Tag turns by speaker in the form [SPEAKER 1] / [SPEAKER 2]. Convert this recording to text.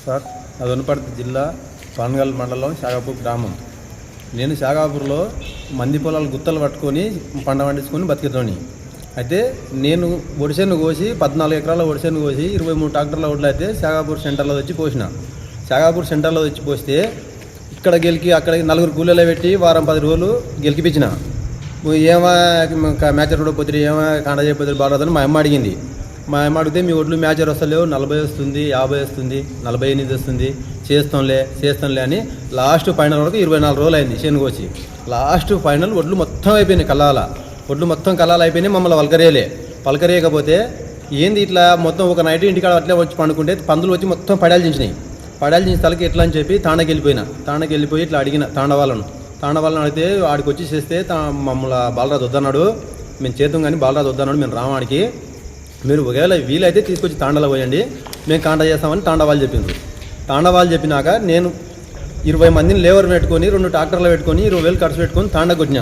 [SPEAKER 1] Sir అదొనపర్తి జిల్లా పాన్గల్ మండలం షాగాపూర్ గ్రామం. నేను షాగాపూర్లో మంది పొలాలు గుత్తలు పట్టుకొని పంట పండించుకొని బతికేతోని. అయితే నేను ఒడిసేను కోసి 14 ఎకరాల ఒడిసేను కోసి 23 ట్రాక్టర్ల ఒడ్లు అయితే షాగాపూర్ సెంటర్లో వచ్చి పోసిన. షాగాపూర్ సెంటర్లో వచ్చి పోస్తే ఇక్కడ గెలికి అక్కడ 4 కూలీలో పెట్టి వారం 10 రోజులు గెలికిపించిన. ఏమో మ్యాచర్ కూడా పోతే ఏమో కాండ చేయకపోతే బాగాలేదని మా అమ్మ అడిగింది. మా అమ్మ అడిగితే మీ ఒడ్లు మ్యాచర్ వస్తలేవు, 40 వస్తుంది, 50 వస్తుంది, 48 వస్తుంది, చేస్తాంలే అని లాస్ట్ ఫైనల్ వరకు 24 రోజులు అయింది చేను కోసి. లాస్ట్ ఫైనల్ ఒడ్లు మొత్తం అయిపోయినాయి, ఒడ్లు మొత్తం కల్లాలు అయిపోయినాయి. మమ్మల్ని పలకరేయకపోతే ఏంది ఇట్లా మొత్తం ఒక నైట్ ఇంటికాడ అట్లే వచ్చి పండుకుంటే పందులు వచ్చి మొత్తం పడాలు చించినాయి. పడాలు చించి తలకి ఎట్లా అని చెప్పి తాండకి వెళ్ళిపోయి ఇట్లా అడిగిన తాండవాళ్ళను అడిగితే ఆడికి వచ్చి చేస్తే మమ్మల్ని బాలరాజు వద్దన్నాడు, మేము చేద్దాం కానీ బాలరాజు వద్దన్నాడు, మేము రామాడికి మీరు ఒకవేళ వీలైతే తీసుకొచ్చి తాండలో పోయండి, మేము కాండ చేస్తామని తాండవాళ్ళు చెప్పిండ్రు. తాండవాళ్ళు చెప్పినాక నేను 20 మందిని లేబర్ పెట్టుకొని 2 ట్రాక్టర్లు పెట్టుకొని 20,000 ఖర్చు పెట్టుకొని తాండకు వచ్చినాను.